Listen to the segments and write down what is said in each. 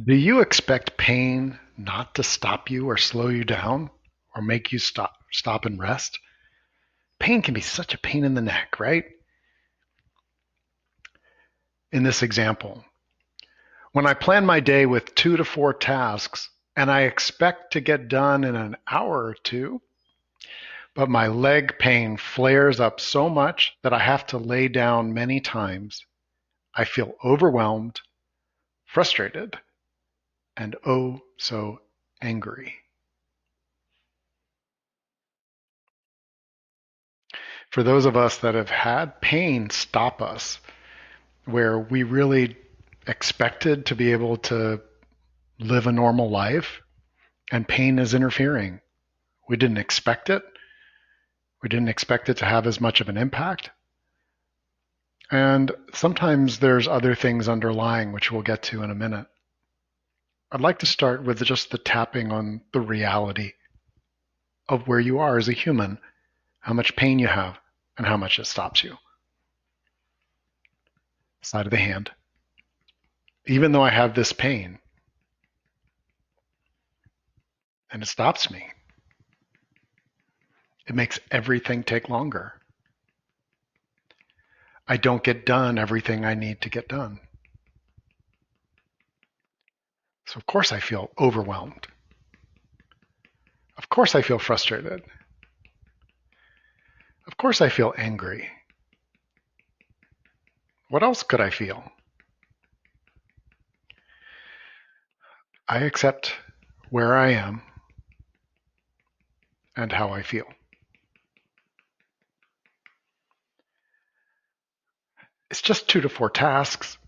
Do you expect pain not to stop you or slow you down or make you stop and rest? Pain can be such a pain in the neck, right? In this example, when I plan my day with 2 to 4 tasks and I expect to get done in an hour or two, but my leg pain flares up so much that I have to lay down many times, I feel overwhelmed, frustrated, and oh so angry. For those of us that have had pain stop us, where we really expected to be able to live a normal life and pain is interfering. We didn't expect it. We didn't expect it to have as much of an impact. And sometimes there's other things underlying, which we'll get to in a minute. I'd like to start with just the tapping on the reality of where you are as a human, how much pain you have, and how much it stops you. Side of the hand. Even though I have this pain and it stops me, it makes everything take longer. I don't get done everything I need to get done. So, of course, I feel overwhelmed. Of course, I feel frustrated. Of course, I feel angry. What else could I feel? I accept where I am and how I feel. It's just 2 to 4 tasks.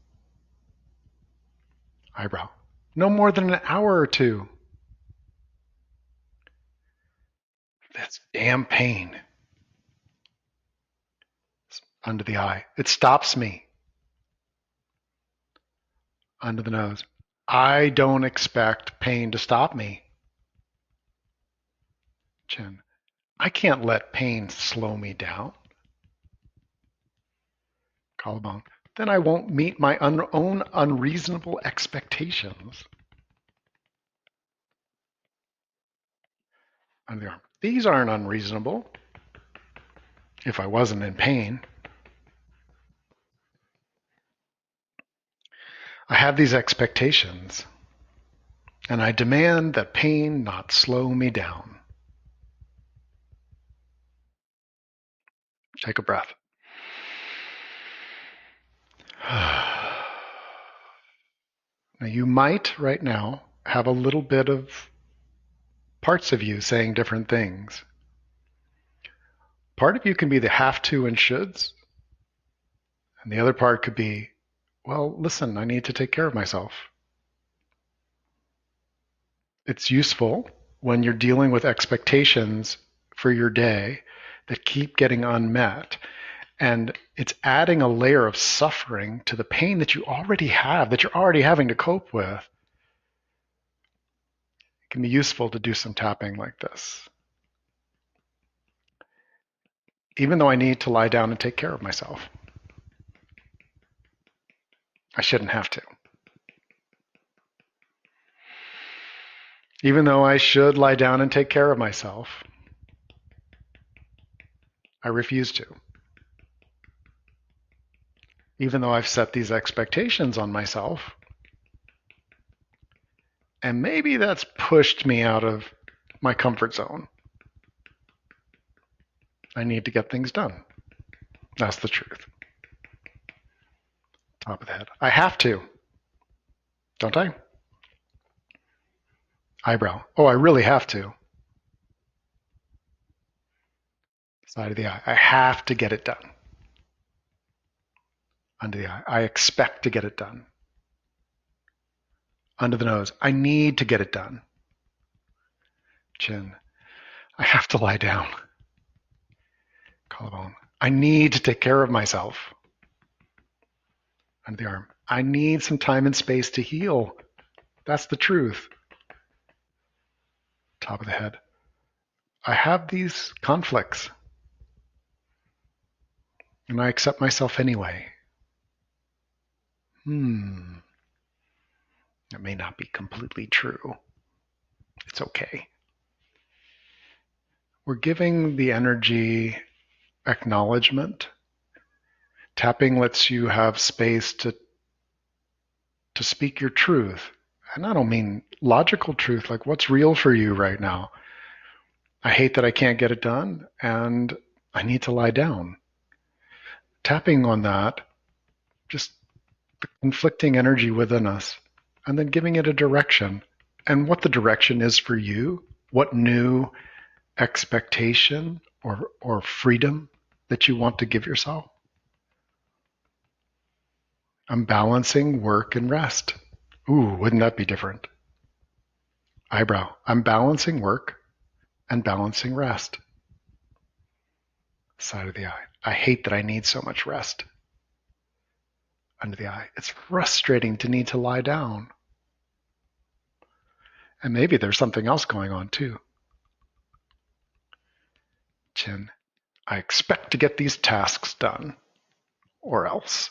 Eyebrow. No more than an hour or two. That's damn pain. Under the eye. It stops me. Under the nose. I don't expect pain to stop me. Chin. I can't let pain slow me down. Collarbone. Then I won't meet my own unreasonable expectations. Under the arm. These aren't unreasonable if I wasn't in pain. I have these expectations, and I demand that pain not slow me down. Take a breath. Now, you might right now have a little bit of parts of you saying different things. Part of you can be the have to and shoulds, and the other part could be, well, listen, I need to take care of myself. It's useful when you're dealing with expectations for your day that keep getting unmet. And it's adding a layer of suffering to the pain that you already have, that you're already having to cope with. It can be useful to do some tapping like this. Even though I need to lie down and take care of myself, I shouldn't have to. Even though I should lie down and take care of myself, I refuse to. Even though I've set these expectations on myself, and maybe that's pushed me out of my comfort zone. I need to get things done. That's the truth. Top of the head. I have to, don't I? Eyebrow. Oh, I really have to. Side of the eye. I have to get it done. Under the eye. I expect to get it done. Under the nose. I need to get it done. Chin. I have to lie down. Collarbone. I need to take care of myself. Under the arm. I need some time and space to heal. That's the truth. Top of the head. I have these conflicts, and I accept myself anyway. It may not be completely true. It's okay. We're giving the energy acknowledgement. Tapping lets you have space to speak your truth. And I don't mean logical truth, like what's real for you right now. I hate that I can't get it done, and I need to lie down. Tapping on that, just the conflicting energy within us, and then giving it a direction. And what the direction is for you, what new expectation or freedom that you want to give yourself. I'm balancing work and rest. Ooh, wouldn't that be different? Eyebrow. I'm balancing work and balancing rest. Side of the eye. I hate that I need so much rest. Under the eye. It's frustrating to need to lie down. And maybe there's something else going on too. Chin. I expect to get these tasks done, or else.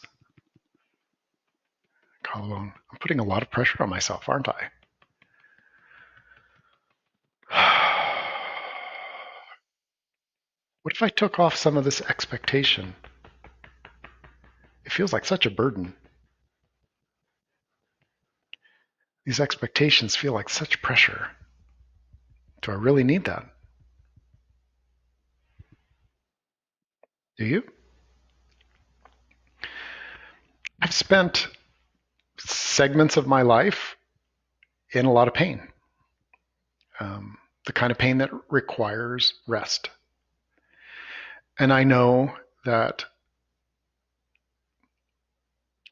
Collarbone. I'm putting a lot of pressure on myself, aren't I? What if I took off some of this expectation? It feels like such a burden. These expectations feel like such pressure. Do I really need that? Do you? I've spent segments of my life in a lot of pain, the kind of pain that requires rest. And I know that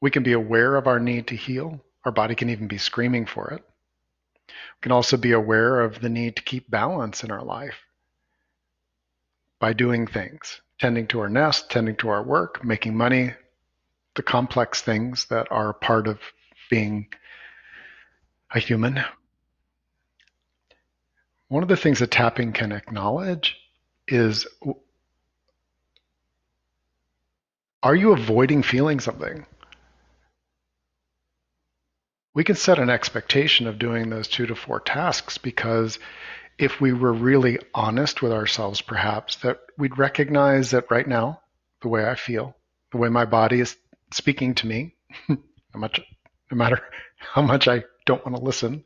we can be aware of our need to heal. Our body can even be screaming for it. We can also be aware of the need to keep balance in our life by doing things, tending to our nest, tending to our work, making money, the complex things that are part of being a human. One of the things that tapping can acknowledge is, are you avoiding feeling something? We can set an expectation of doing those 2 to 4 tasks, because if we were really honest with ourselves, perhaps, that we'd recognize that right now, the way I feel, the way my body is speaking to me, no matter how much I don't want to listen,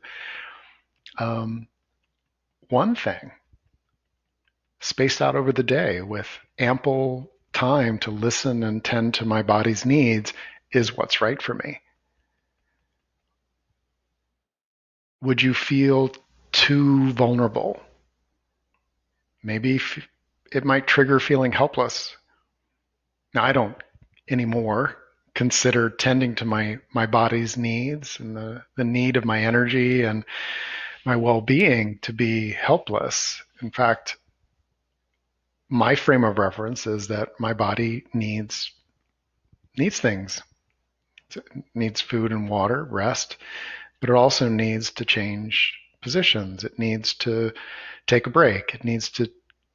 one thing, spaced out over the day with ample time to listen and tend to my body's needs, is what's right for me. Would you feel too vulnerable? Maybe it might trigger feeling helpless. Now, I don't anymore consider tending to my body's needs and the need of my energy and my well-being to be helpless. In fact, my frame of reference is that my body needs things. It needs food and water, rest, but it also needs to change positions. It needs to take a break. It needs to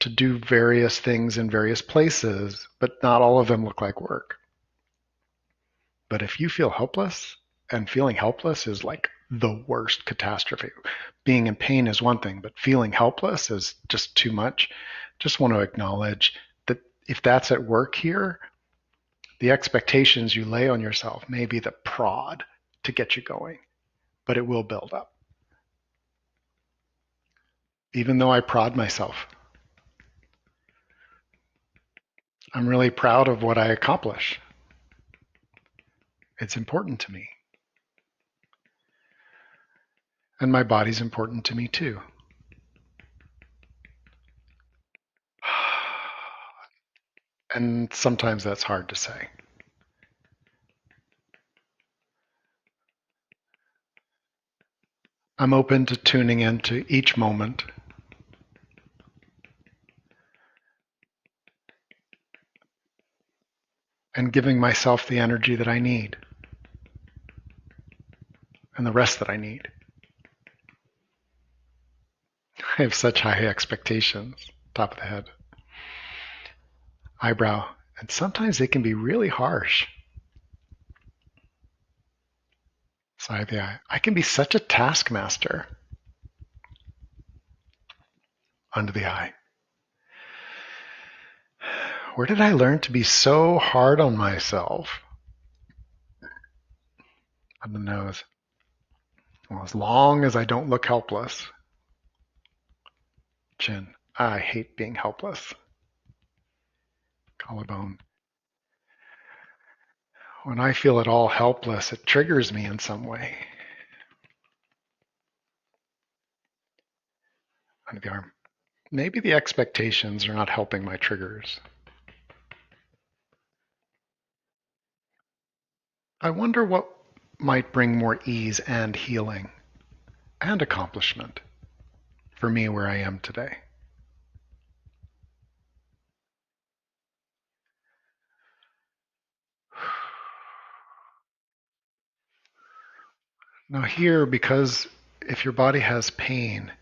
do various things in various places, but not all of them look like work. But if you feel helpless, and feeling helpless is like the worst catastrophe. Being in pain is one thing, but feeling helpless is just too much. Just want to acknowledge that if that's at work here, the expectations you lay on yourself may be the prod to get you going, but it will build up. Even though I prod myself, I'm really proud of what I accomplish. It's important to me. And my body's important to me too. And sometimes that's hard to say. I'm open to tuning into each moment and giving myself the energy that I need and the rest that I need. I have such high expectations. Top of the head. Eyebrow. And sometimes they can be really harsh. Side of the eye. I can be such a taskmaster. Under the eye. Where did I learn to be so hard on myself? On the nose. Well, as long as I don't look helpless. Chin. I hate being helpless. Collarbone. When I feel at all helpless, it triggers me in some way. Under the arm. Maybe the expectations are not helping my triggers. I wonder what might bring more ease and healing and accomplishment for me where I am today. Now, here, because if your body has pain,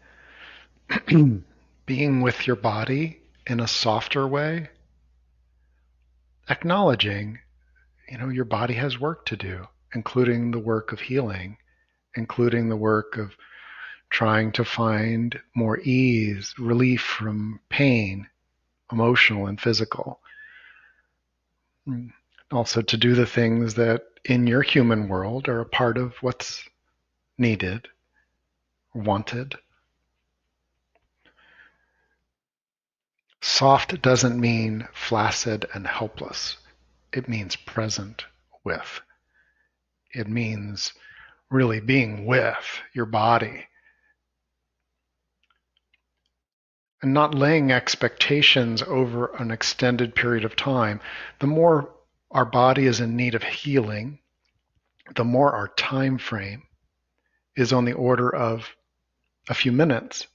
being with your body in a softer way, acknowledging, your body has work to do, including the work of healing, including the work of trying to find more ease, relief from pain, emotional and physical. Also, to do the things that in your human world are a part of what's needed, wanted. Soft doesn't mean flaccid and helpless. It means present with. It means really being with your body and not laying expectations over an extended period of time. The more our body is in need of healing, the more our time frame is on the order of a few minutes,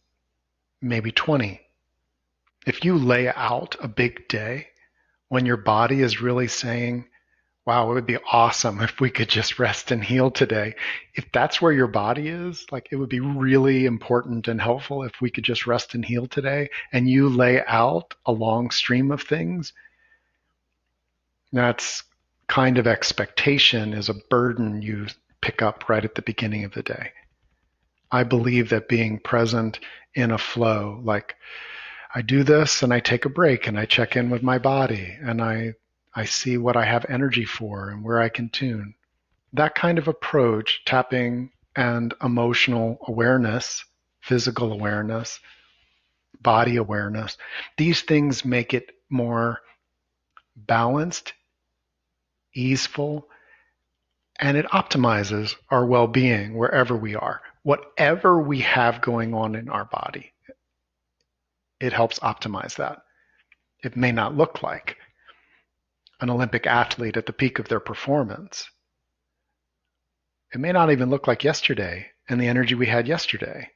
maybe 20. If you lay out a big day when your body is really saying, wow, it would be awesome if we could just rest and heal today. If that's where your body is, like it would be really important and helpful if we could just rest and heal today, and you lay out a long stream of things, that's kind of expectation is a burden you pick up right at the beginning of the day. I believe that being present in a flow, like I do this and I take a break and I check in with my body and I see what I have energy for and where I can tune. That kind of approach, tapping and emotional awareness, physical awareness, body awareness, these things make it more balanced, easeful, and it optimizes our well-being wherever we are. Whatever we have going on in our body, it helps optimize that. It may not look like an Olympic athlete at the peak of their performance. It may not even look like yesterday and the energy we had yesterday.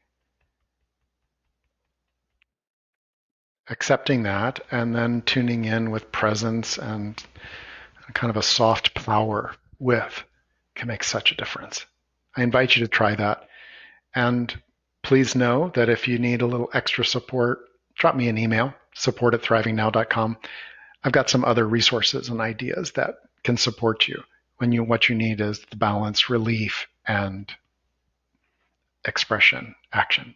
Accepting that and then tuning in with presence and kind of a soft power with can make such a difference. I invite you to try that. And please know that if you need a little extra support, drop me an email, support@thrivingnow.com. I've got some other resources and ideas that can support you when what you need is the balance, relief, and expression, action.